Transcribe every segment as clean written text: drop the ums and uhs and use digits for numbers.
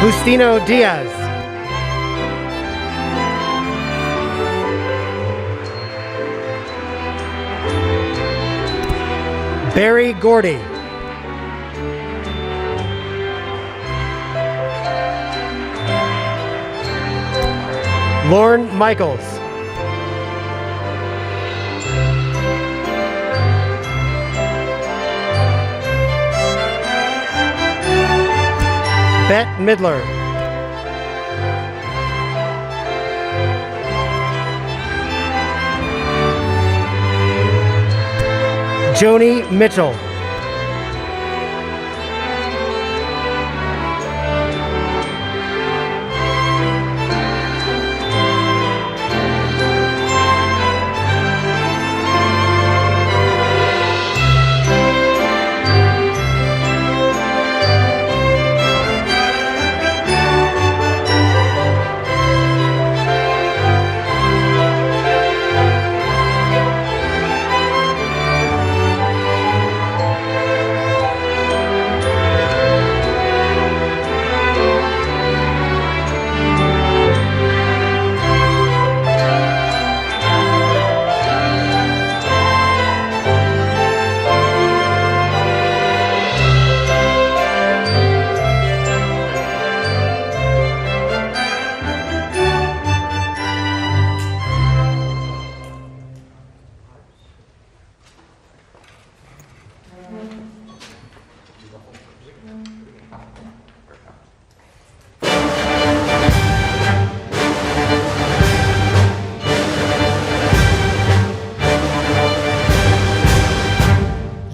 Justino Diaz. Barry Gordy. Lorne Michaels. Bette Midler. Joni Mitchell.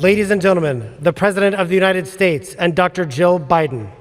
Ladies and gentlemen, the President of the United States and Dr. Jill Biden.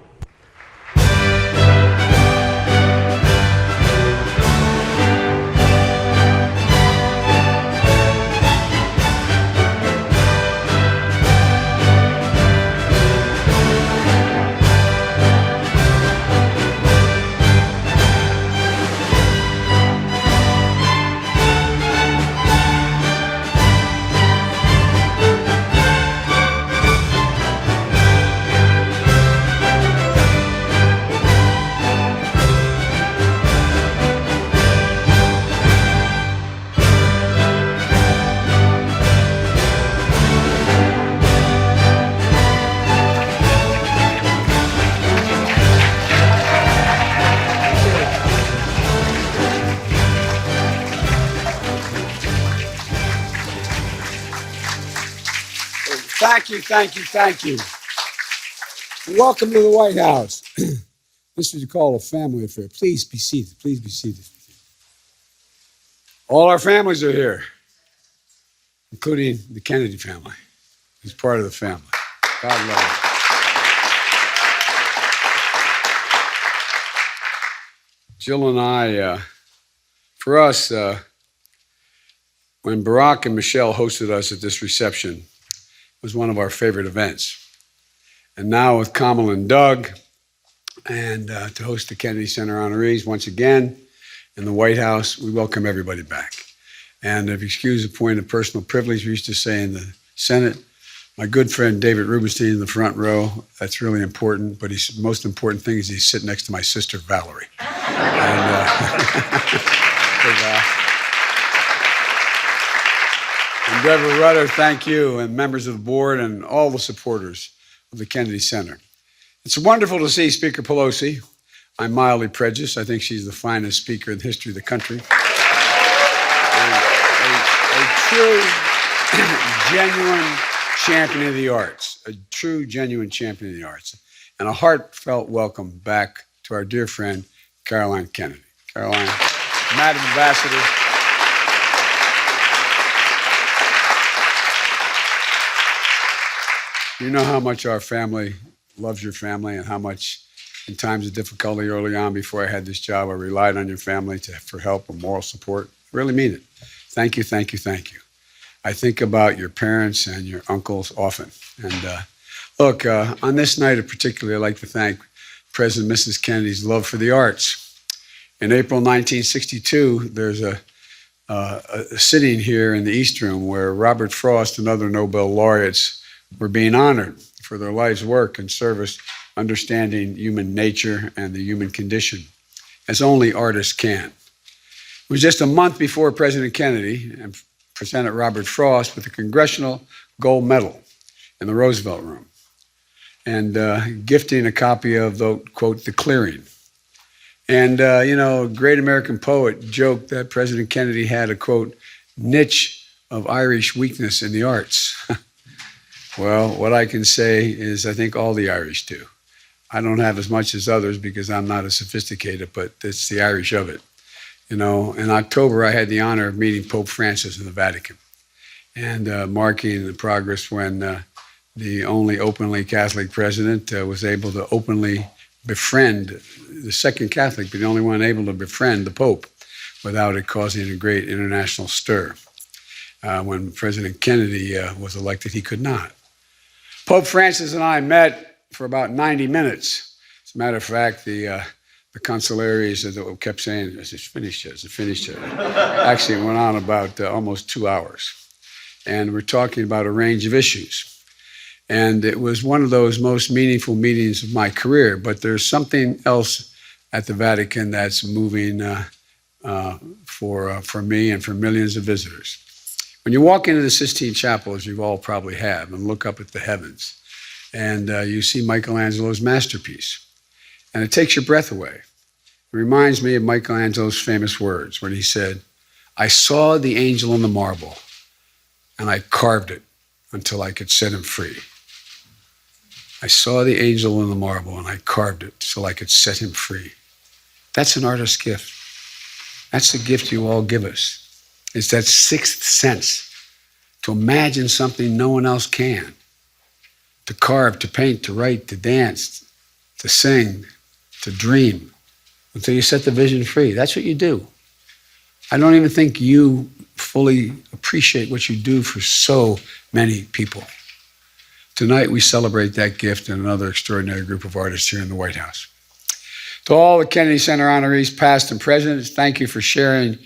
Thank you. Welcome to the White House. This is called a family affair. Please be seated. All our families are here, including the Kennedy family. He's part of the family. God love him. Jill and I, for us, when Barack and Michelle hosted us at this reception, it was one of our favorite events. And now with Kamala and Doug, and to host the Kennedy Center honorees once again in the White House, we welcome everybody back. And if you excuse a point of personal privilege, we used to say in the Senate, my good friend David Rubenstein in the front row, that's really important, but the most important thing is he's sitting next to my sister, Valerie. And Deborah Rutter, thank you, and members of the board and all the supporters of the Kennedy Center. It's wonderful to see Speaker Pelosi. I'm mildly prejudiced. I think she's the finest speaker in the history of the country. A true, genuine champion of the arts, a true, genuine champion of the arts. And a heartfelt welcome back to our dear friend, Caroline Kennedy. Caroline, Madam Ambassador. You know how much our family loves your family and how much in times of difficulty early on before I had this job, I relied on your family for help and moral support. I really mean it. Thank you. I think about your parents and your uncles often. And look, on this night in particular, I'd like to thank President and Mrs. Kennedy's love for the arts. In April 1962, there's a sitting here in the East Room where Robert Frost and other Nobel laureates were being honored for their life's work and service understanding human nature and the human condition, as only artists can. It was just a month before President Kennedy presented Robert Frost with the Congressional Gold Medal in the Roosevelt Room, and gifting a copy of the, quote, The Clearing. And, a great American poet joked that President Kennedy had a, quote, niche of Irish weakness in the arts. Well, what I can say is I think all the Irish do. I don't have as much as others because I'm not as sophisticated, but it's the Irish of it. In October, I had the honor of meeting Pope Francis in the Vatican and marking the progress when the only openly Catholic president was able to openly befriend the second Catholic, but the only one able to befriend the Pope without it causing a great international stir. When President Kennedy was elected, he could not. Pope Francis and I met for about 90 minutes. As a matter of fact, the consularies kept saying, "Is it finished yet? Is it finished yet?" Actually, it went on about almost 2 hours. And we're talking about a range of issues. And it was one of those most meaningful meetings of my career. But there's something else at the Vatican that's moving for me and for millions of visitors. When you walk into the Sistine Chapel, as you all probably have, and look up at the heavens, and you see Michelangelo's masterpiece, and it takes your breath away. It reminds me of Michelangelo's famous words when he said, "I saw the angel in the marble, and I carved it until I could set him free." I saw the angel in the marble, and I carved it so I could set him free. That's an artist's gift. That's the gift you all give us. It's that sixth sense to imagine something no one else can, to carve, to paint, to write, to dance, to sing, to dream, until you set the vision free. That's what you do. I don't even think you fully appreciate what you do for so many people. Tonight, we celebrate that gift and another extraordinary group of artists here in the White House. To all the Kennedy Center honorees, past and present, thank you for sharing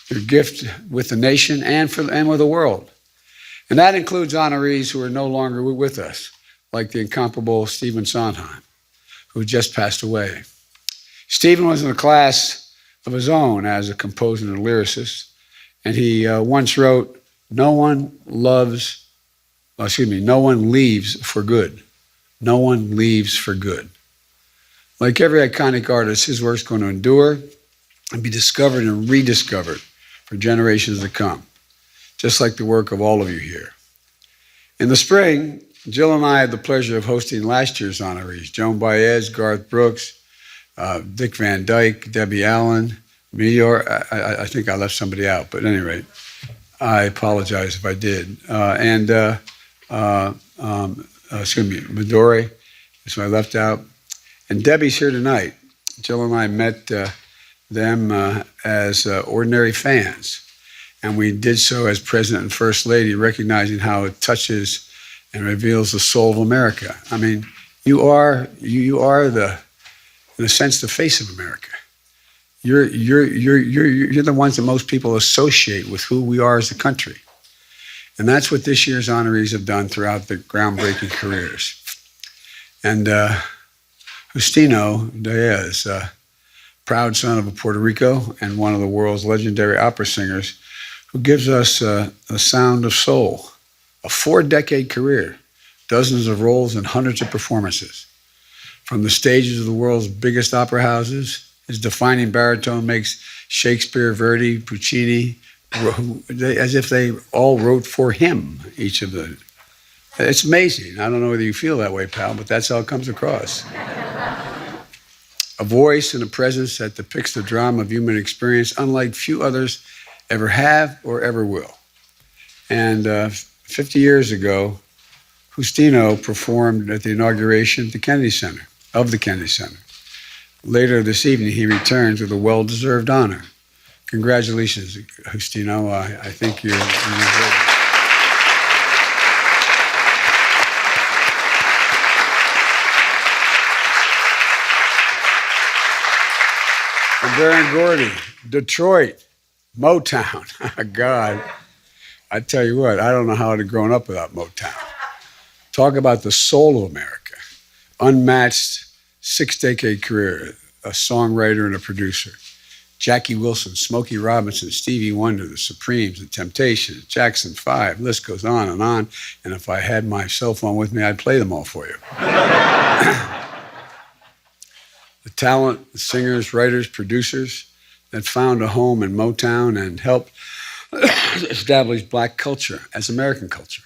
your gift with the nation and with the world. And that includes honorees who are no longer with us, like the incomparable Stephen Sondheim, who just passed away. Stephen was in a class of his own as a composer and a lyricist, and he once wrote, no one leaves for good. No one leaves for good. Like every iconic artist, his work's going to endure and be discovered and rediscovered for generations to come, just like the work of all of you here. In the spring, Jill and I had the pleasure of hosting last year's honorees, Joan Baez, Garth Brooks, Dick Van Dyke, Debbie Allen, Meteor. I think I left somebody out, but at any rate, I apologize if I did. Midori, so I left out. And Debbie's here tonight. Jill and I met them as ordinary fans. And we did so as President and First Lady, recognizing how it touches and reveals the soul of America. I mean, you are the, in a sense, the face of America. You're the ones that most people associate with who we are as a country. And that's what this year's honorees have done throughout their groundbreaking careers. And Justino Diaz, proud son of a Puerto Rico and one of the world's legendary opera singers, who gives us the sound of soul, a 4-decade career, dozens of roles and hundreds of performances. From the stages of the world's biggest opera houses, his defining baritone makes Shakespeare, Verdi, Puccini, as if they all wrote for him, each of them. It's amazing. I don't know whether you feel that way, pal, but that's how it comes across. A voice and a presence that depicts the drama of human experience unlike few others ever have or ever will. And 50 years ago, Justino performed at the inauguration of the Kennedy Center. Later this evening, he returns with a well-deserved honor. Congratulations, Justino. I think you're deserving. And Baron Gordy, Detroit, Motown. God, I tell you what, I don't know how I'd have grown up without Motown. Talk about the soul of America, unmatched 6-decade career, a songwriter and a producer. Jackie Wilson, Smokey Robinson, Stevie Wonder, The Supremes, The Temptations, Jackson 5, list goes on and on. And if I had my cell phone with me, I'd play them all for you. The talent, the singers, writers, producers that found a home in Motown and helped establish black culture as American culture.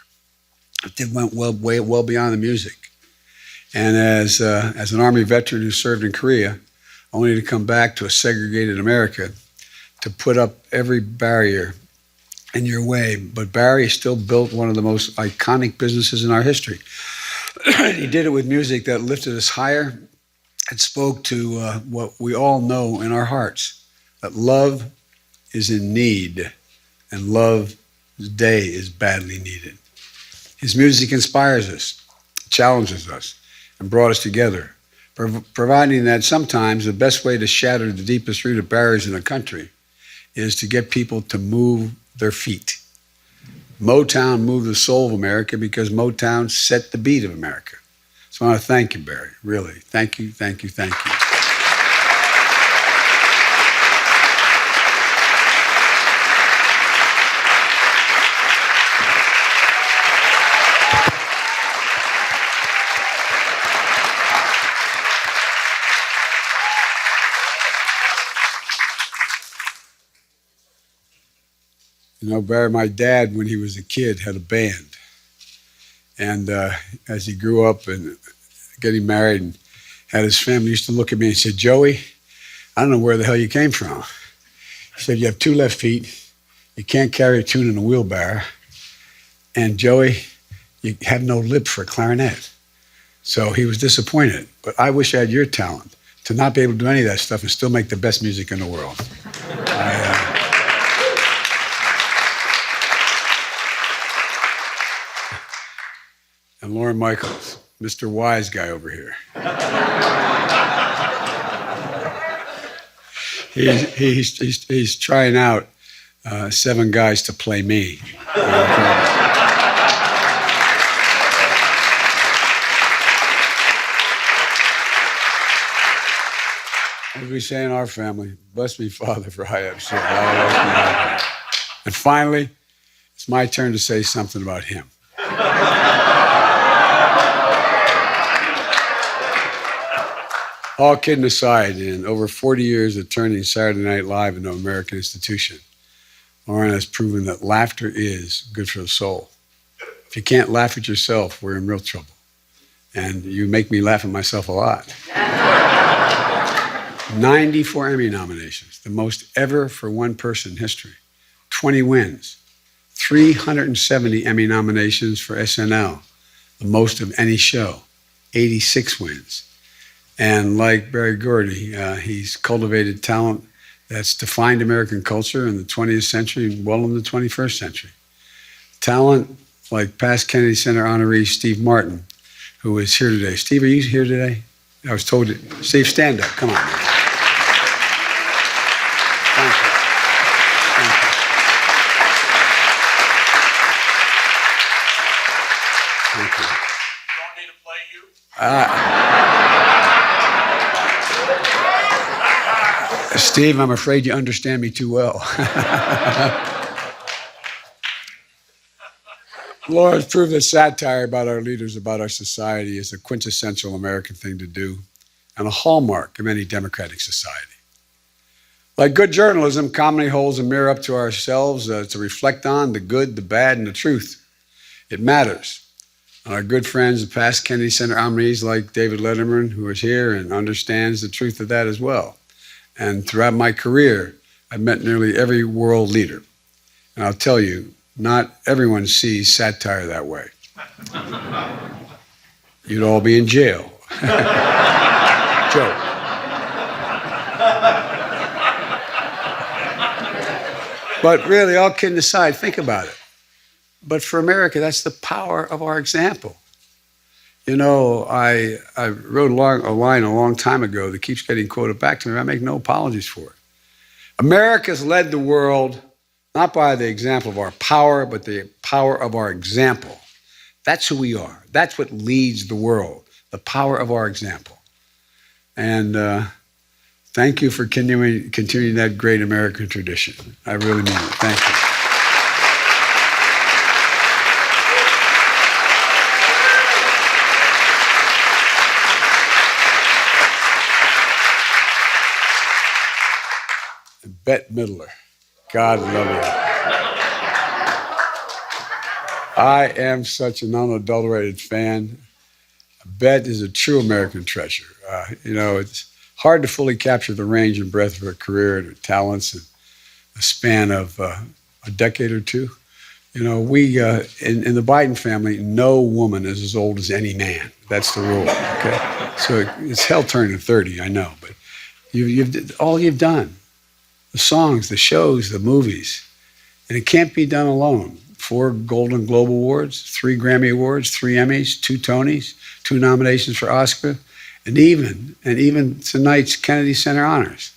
It went well beyond the music. And as an Army veteran who served in Korea, only to come back to a segregated America, to put up every barrier in your way. But Barry still built one of the most iconic businesses in our history. He did it with music that lifted us higher and spoke to what we all know in our hearts, that love is in need and love's day is badly needed. His music inspires us, challenges us, and brought us together, providing that sometimes the best way to shatter the deepest rooted barriers in a country is to get people to move their feet. Motown moved the soul of America because Motown set the beat of America. So I want to thank you, Barry, really. Thank you, thank you, thank you. You know, Barry, my dad, when he was a kid, had a band. And as he grew up and getting married and had his family, used to look at me and say, Joey, I don't know where the hell you came from. He said, you have 2 left feet, you can't carry a tune in a wheelbarrow, and Joey, you have no lip for a clarinet. So he was disappointed. But I wish I had your talent to not be able to do any of that stuff and still make the best music in the world. And Lauren Michaels, Mr. Wise Guy over here. He's trying out 7 guys to play me. As we say in our family, bless me, Father, for I have sinned. And finally, it's my turn to say something about him. All kidding aside, in over 40 years of turning Saturday Night Live into an American institution, Lauren has proven that laughter is good for the soul. If you can't laugh at yourself, we're in real trouble. And you make me laugh at myself a lot. 94 Emmy nominations, the most ever for one person in history. 20 wins, 370 Emmy nominations for SNL, the most of any show, 86 wins. And like Barry Gordy, he's cultivated talent that's defined American culture in the 20th century and well in the 21st century. Talent like past Kennedy Center honoree Steve Martin, who is here today. Steve, are you here today? I was told it. Steve, stand up. Come on, man. Thank you. Thank you. Thank you. You want me to play you? Steve, I'm afraid you understand me too well. Laura has proved that satire about our leaders, about our society, is a quintessential American thing to do and a hallmark of any democratic society. Like good journalism, comedy holds a mirror up to ourselves to reflect on the good, the bad, and the truth. It matters. And our good friends, the past Kennedy Center honorees like David Letterman, who is here and understands the truth of that as well. And throughout my career, I've met nearly every world leader. And I'll tell you, not everyone sees satire that way. You'd all be in jail. Joke. But really, all kidding aside, think about it. But for America, that's the power of our example. You know, I wrote a line a long time ago that keeps getting quoted back to me. I make no apologies for it. America's led the world not by the example of our power, but the power of our example. That's who we are. That's what leads the world, the power of our example. And thank you for continuing that great American tradition. I really mean it. Thank you. Bette Midler, God love you. I am such an unadulterated fan. Bette is a true American treasure. It's hard to fully capture the range and breadth of her career and her talents in a span of a decade or two. We in the Biden family, no woman is as old as any man. That's the rule. Okay, so it's hell turning 30. I know, but all you've done, the songs, the shows, the movies, and it can't be done alone. 4 Golden Globe Awards, 3 Grammy Awards, 3 Emmys, 2 Tonys, 2 nominations for Oscar, and even tonight's Kennedy Center honors.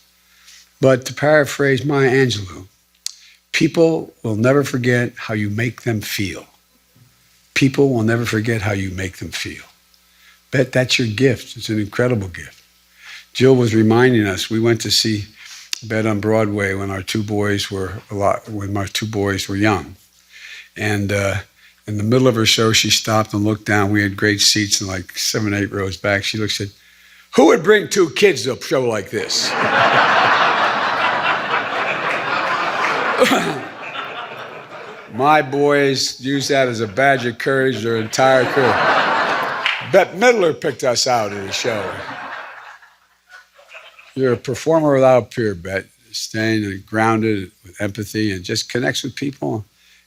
But to paraphrase Maya Angelou, people will never forget how you make them feel. People will never forget how you make them feel. Bet that's your gift. It's an incredible gift. Jill was reminding us, we went to see Bette on Broadway when my 2 boys were young. And in the middle of her show, she stopped and looked down. We had great seats and like 7, 8 rows back. She looked and said, "Who would bring 2 kids to a show like this?" My boys used that as a badge of courage their entire career. Bette Midler picked us out at a show. You're a performer without peer, Bette, staying grounded with empathy and just connects with people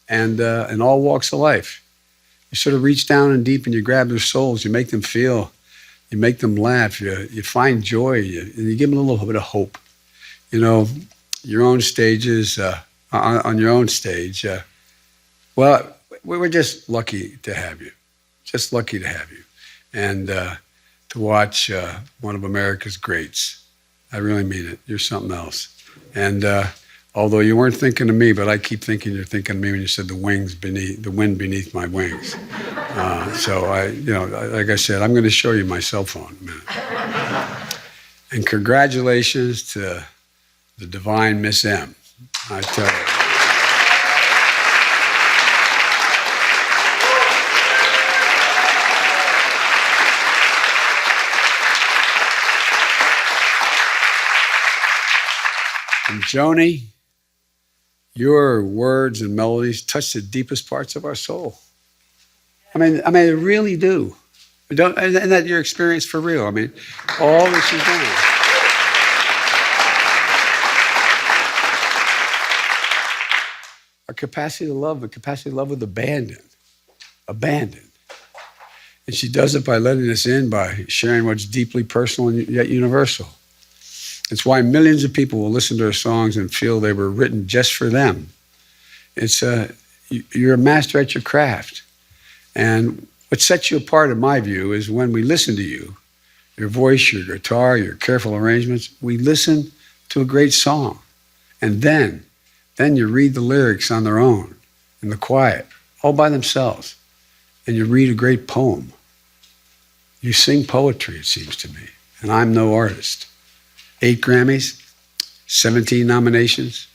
and in all walks of life. You sort of reach down and deep and you grab their souls. You make them feel. You make them laugh. You find joy. And you give them a little bit of hope. Your own stages, on your own stage. Well, we were just lucky to have you. Just lucky to have you. And to watch one of America's greats. I really mean it. You're something else. And although you weren't thinking of me, but I keep thinking you're thinking of me when you said the wind beneath my wings. So like I said, I'm going to show you my cell phone in a minute. And congratulations to the divine Miss M. I tell you. And Joni, your words and melodies touch the deepest parts of our soul. I mean, they really do. Isn't that your experience for real? I mean, all that she's done. Our capacity to love, the capacity to love with abandon. And she does it by letting us in, by sharing what's deeply personal and yet universal. It's why millions of people will listen to her songs and feel they were written just for them. You're a master at your craft. And what sets you apart, in my view, is when we listen to you, your voice, your guitar, your careful arrangements, we listen to a great song. And then you read the lyrics on their own, in the quiet, all by themselves. And you read a great poem. You sing poetry, it seems to me. And I'm no artist. 8 Grammys, 17 nominations.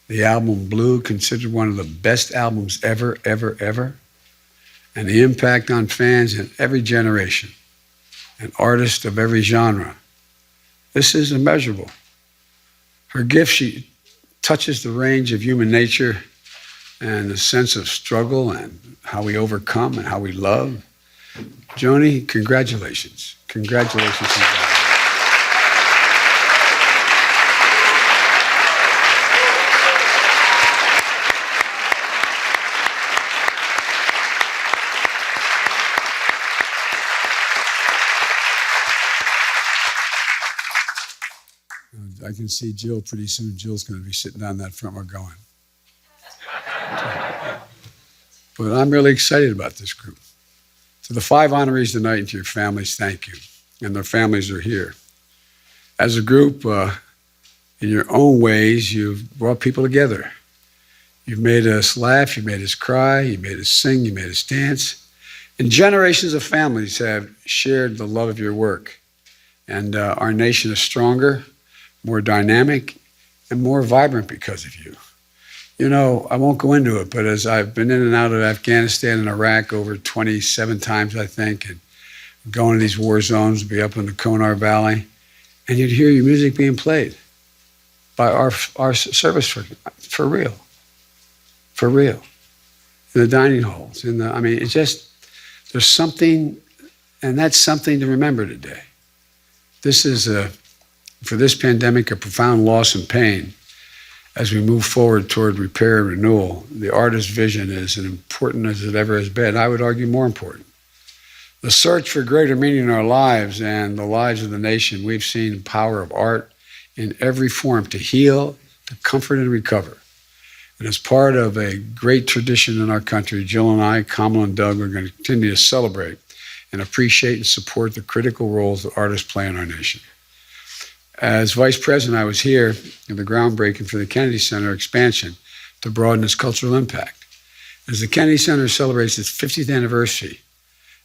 The album Blue, considered one of the best albums ever, ever, ever. And the impact on fans in every generation and artists of every genre. This is immeasurable. Her gift, she touches the range of human nature and the sense of struggle and how we overcome and how we love. Joni, congratulations. Congratulations. I can see Jill pretty soon. Jill's going to be sitting down that front row going. But I'm really excited about this group. To the 5 honorees tonight and to your families, thank you. And their families are here. As a group, in your own ways, you've brought people together. You've made us laugh, you made us cry, you made us sing, you made us dance. And generations of families have shared the love of your work. And our nation is stronger, more dynamic, and more vibrant because of you. You know, I won't go into it, but as I've been in and out of Afghanistan and Iraq over 27 times, I think, and going to these war zones, be up in the Konar Valley, and you'd hear your music being played by our service for real, in the dining halls. I mean, it's just, there's something, and that's something to remember today. This is, for this pandemic, a profound loss and pain. As we move forward toward repair and renewal, the artist's vision is as important as it ever has been. I would argue more important. The search for greater meaning in our lives and the lives of the nation, we've seen the power of art in every form to heal, to comfort, and recover. And as part of a great tradition in our country, Jill and I, Kamala and Doug, are going to continue to celebrate and appreciate and support the critical roles that artists play in our nation. As Vice President, I was here at the groundbreaking for the Kennedy Center expansion to broaden its cultural impact. As the Kennedy Center celebrates its 50th anniversary,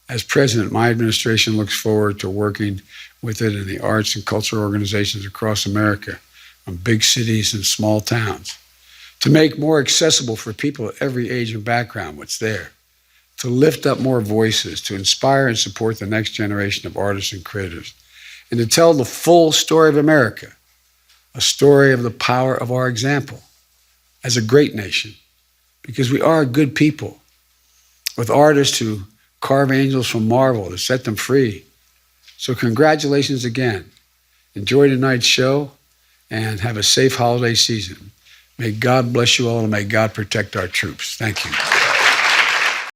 as President, my administration looks forward to working with it in the arts and cultural organizations across America, from big cities and small towns, to make more accessible for people at every age and background what's there, to lift up more voices, to inspire and support the next generation of artists and creators, and to tell the full story of America, a story of the power of our example as a great nation, because we are a good people with artists who carve angels from marble to set them free. So congratulations again. Enjoy tonight's show and have a safe holiday season. May God bless you all and may God protect our troops. Thank you.